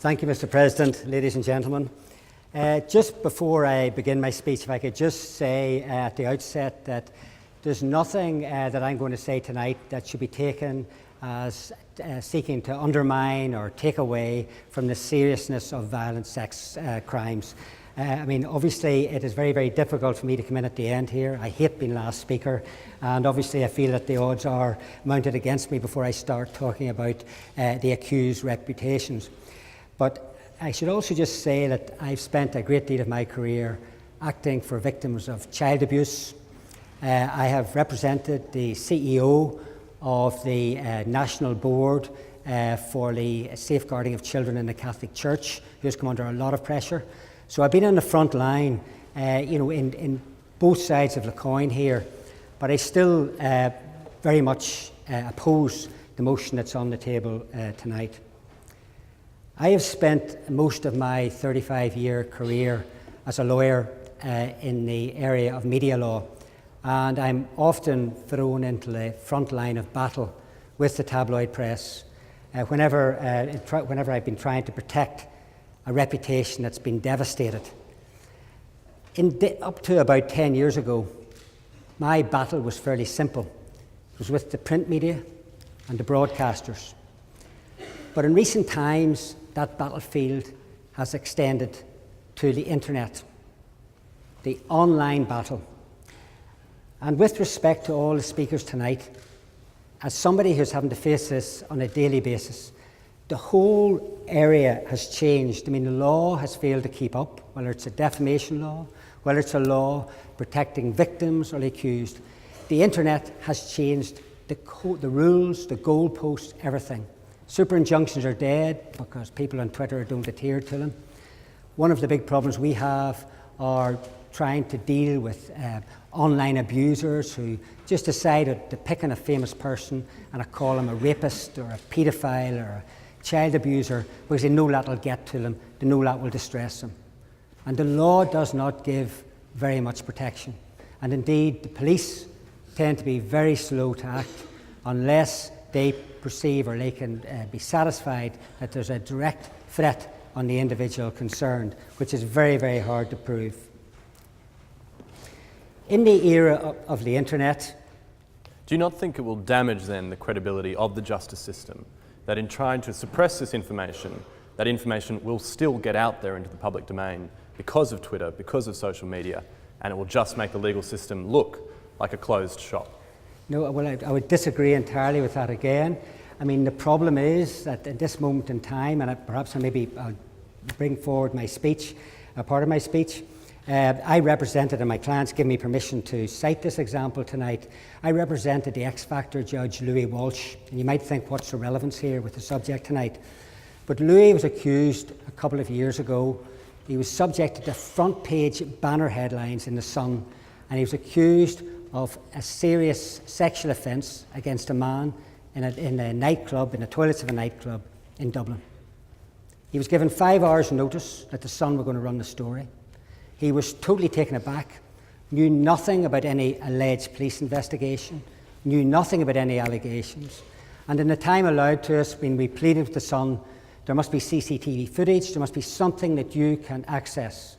Thank you, Mr. President, ladies and gentlemen. Just before I begin my speech, if I could just say at the outset that there's nothing that I'm going to say tonight that should be taken as seeking to undermine or take away from the seriousness of violent sex crimes. Obviously it is very, very difficult for me to come in at the end here. I hate being last speaker, and obviously I feel that the odds are mounted against me before I start talking about the accused reputations. But I should also just say that I've spent a great deal of my career acting for victims of child abuse. I have represented the CEO of the National Board for the Safeguarding of Children in the Catholic Church, who has come under a lot of pressure. So I've been on the front line, in both sides of the coin here, but I still very much oppose the motion that's on the table tonight. I have spent most of my 35-year career as a lawyer in the area of media law, and I'm often thrown into the front line of battle with the tabloid press whenever I've been trying to protect a reputation that's been devastated. Up to about 10 years ago, my battle was fairly simple. It was with the print media and the broadcasters. But in recent times, that battlefield has extended to the internet, the online battle. And with respect to all the speakers tonight, as somebody who's having to face this on a daily basis, the whole area has changed. The law has failed to keep up, whether it's a defamation law, whether it's a law protecting victims or the accused. The internet has changed the rules, the goalposts, everything. Super injunctions are dead because people on Twitter don't adhere to them. One of the big problems we have are trying to deal with online abusers who just decided to pick on a famous person and call them a rapist or a paedophile or a child abuser because they know that will get to them, they know that will distress them. And the law does not give very much protection. And indeed, the police tend to be very slow to act unless they perceive or they can be satisfied that there's a direct threat on the individual concerned, which is very, very hard to prove. In the era of the internet... Do you not think it will damage then the credibility of the justice system, that in trying to suppress this information, that information will still get out there into the public domain because of Twitter, because of social media, and it will just make the legal system look like a closed shop? No, well, I would disagree entirely with that again. The problem is that at this moment in time, and I'll bring forward my speech, part of my speech. I represented, and my clients give me permission to cite this example tonight, I represented the X Factor judge Louis Walsh, and you might think, what's the relevance here with the subject tonight? But Louis was accused a couple of years ago. He was subjected to front page banner headlines in The Sun, and he was accused of a serious sexual offence against a man in a nightclub, in the toilets of a nightclub in Dublin. He was given 5 hours notice that The Sun were going to run the story. He was totally taken aback, knew nothing about any alleged police investigation, knew nothing about any allegations. And in the time allowed to us, when we pleaded with The Sun, there must be CCTV footage, there must be something that you can access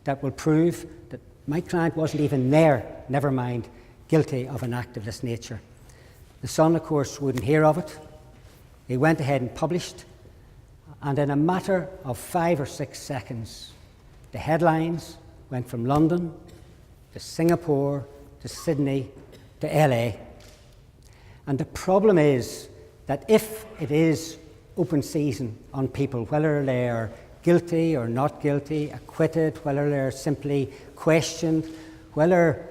that will prove that my client wasn't even there, never mind guilty of an act of this nature. The Sun, of course, wouldn't hear of it. He went ahead and published, and in a matter of 5 or 6 seconds, the headlines went from London to Singapore to Sydney to LA. And the problem is that if it is open season on people, whether they are guilty or not guilty, acquitted, whether they're simply questioned, whether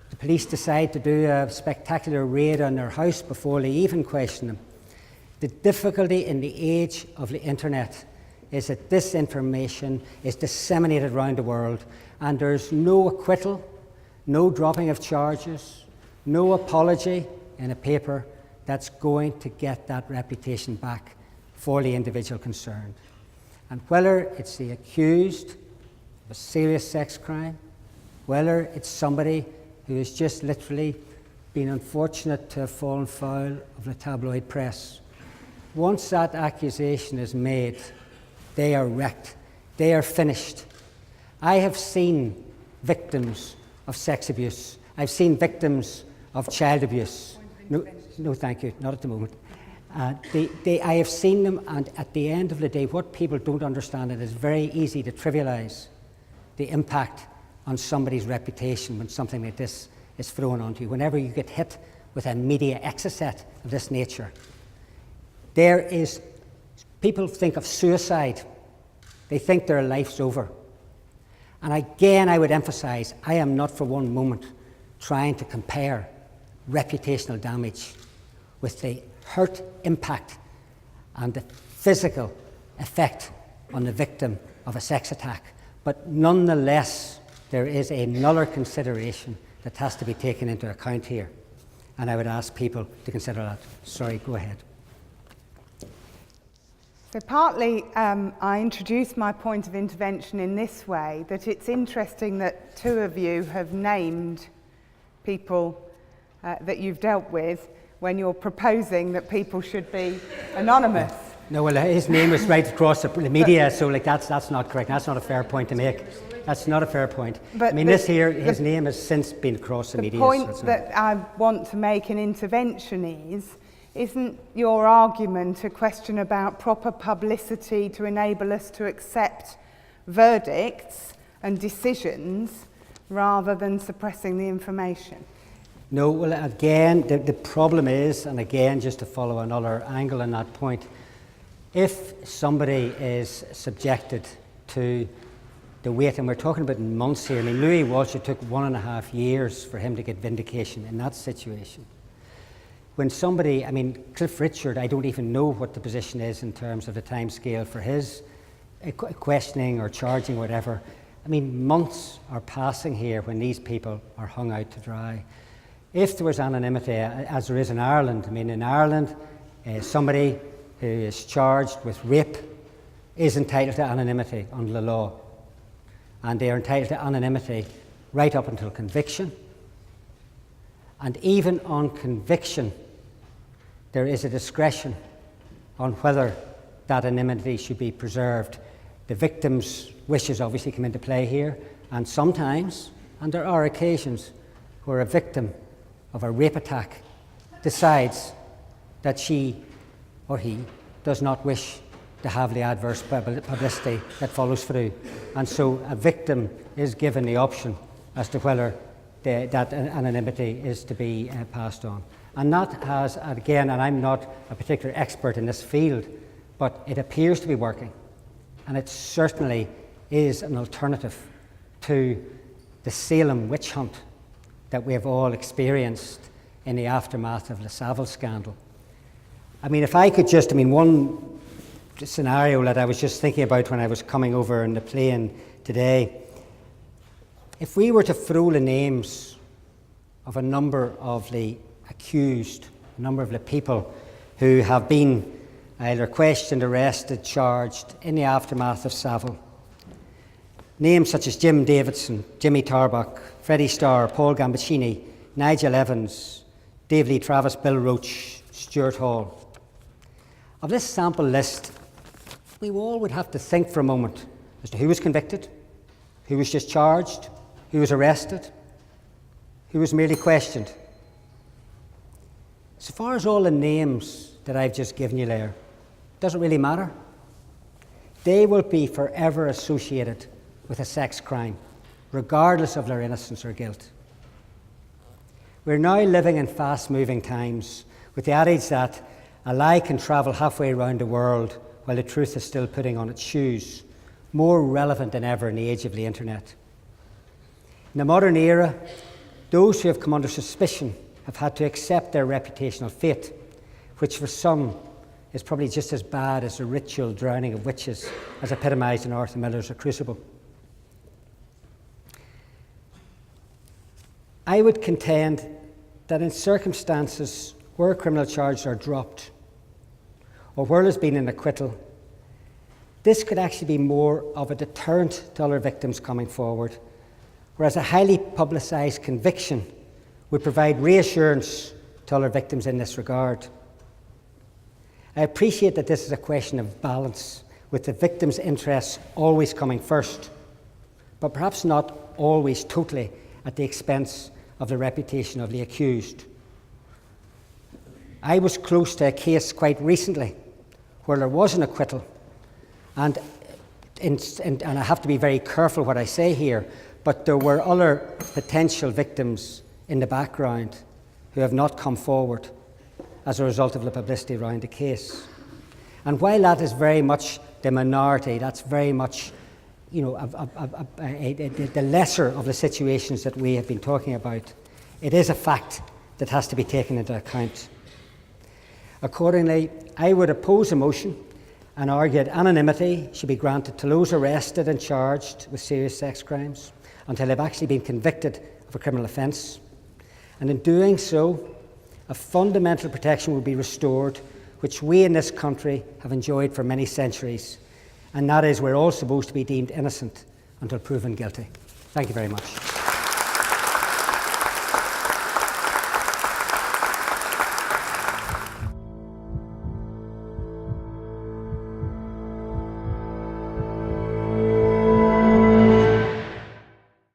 the police decide to do a spectacular raid on their house before they even question them, the difficulty in the age of the internet is that this information is disseminated around the world, and there's no acquittal, no dropping of charges, no apology in a paper that's going to get that reputation back for the individual concerned. And whether it's the accused of a serious sex crime, whether it's somebody who has just literally been unfortunate to have fallen foul of the tabloid press, once that accusation is made, they are wrecked. They are finished. I have seen victims of sex abuse. I've seen victims of child abuse. No, thank you, not at the moment. I have seen them, and at the end of the day, what people don't understand, it is very easy to trivialise the impact on somebody's reputation when something like this is thrown onto you. Whenever you get hit with a media exocet of this nature, people think of suicide. They think their life's over. And again, I would emphasise, I am not for one moment trying to compare reputational damage with the hurt impact and the physical effect on the victim of a sex attack. But nonetheless, there is another consideration that has to be taken into account here. And I would ask people to consider that. Sorry, go ahead. So partly I introduced my point of intervention in this way, that it's interesting that two of you have named people that you've dealt with when you're proposing that people should be anonymous. No, well, his name was right across the media, so that's not correct. That's not a fair point to make. That's not a fair point. But his name has since been across the media. The point that I want to make in intervention isn't your argument a question about proper publicity to enable us to accept verdicts and decisions rather than suppressing the information? No, well, again, the problem is, and again, just to follow another angle on that point, if somebody is subjected to the wait, and we're talking about months here. I mean, Louis Walsh, it took 1.5 years for him to get vindication in that situation. When somebody, I mean, Cliff Richard, I don't even know what the position is in terms of the time scale for his questioning or charging, whatever. I mean, months are passing here when these people are hung out to dry. If there was anonymity, as there is in Ireland, I mean, in Ireland, somebody who is charged with rape is entitled to anonymity under the law. And they are entitled to anonymity right up until conviction. And even on conviction, there is a discretion on whether that anonymity should be preserved. The victim's wishes obviously come into play here, and sometimes, and there are occasions, where a victim of a rape attack decides that she or he does not wish to have the adverse publicity that follows through. And so a victim is given the option as to whether that anonymity is to be passed on. And that has, again, and I'm not a particular expert in this field, but it appears to be working. And it certainly is an alternative to the Salem witch hunt that we have all experienced in the aftermath of the Savile scandal. I mean, if I could just, one scenario that I was just thinking about when I was coming over in the plane today, if we were to throw the names of a number of the accused, a number of the people who have been either questioned, arrested, charged in the aftermath of Savile, names such as Jim Davidson, Jimmy Tarbuck, Freddie Starr, Paul Gambaccini, Nigel Evans, Dave Lee Travis, Bill Roach, Stuart Hall. Of this sample list, we all would have to think for a moment as to who was convicted, who was just charged, who was arrested, who was merely questioned. So far as all the names that I've just given you there, doesn't really matter. They will be forever associated with a sex crime, regardless of their innocence or guilt. We're now living in fast-moving times with the adage that a lie can travel halfway around the world while the truth is still putting on its shoes, more relevant than ever in the age of the internet. In the modern era, those who have come under suspicion have had to accept their reputational fate, which for some is probably just as bad as the ritual drowning of witches as epitomised in Arthur Miller's A Crucible. I would contend that in circumstances where criminal charges are dropped or where there's been an acquittal, this could actually be more of a deterrent to other victims coming forward, whereas a highly publicised conviction would provide reassurance to other victims in this regard. I appreciate that this is a question of balance. with the victim's interests always coming first, but perhaps not always totally at the expense of the reputation of the accused. I was close to a case quite recently where there was an acquittal, and I have to be very careful what I say here, but there were other potential victims in the background who have not come forward as a result of the publicity around the case. And while that is very much the minority, that's very much the lesser of the situations that we have been talking about, it is a fact that has to be taken into account. Accordingly, I would oppose a motion and argue that anonymity should be granted to those arrested and charged with serious sex crimes until they've actually been convicted of a criminal offence. And in doing so, a fundamental protection will be restored, which we in this country have enjoyed for many centuries, and that is we're all supposed to be deemed innocent until proven guilty. Thank you very much.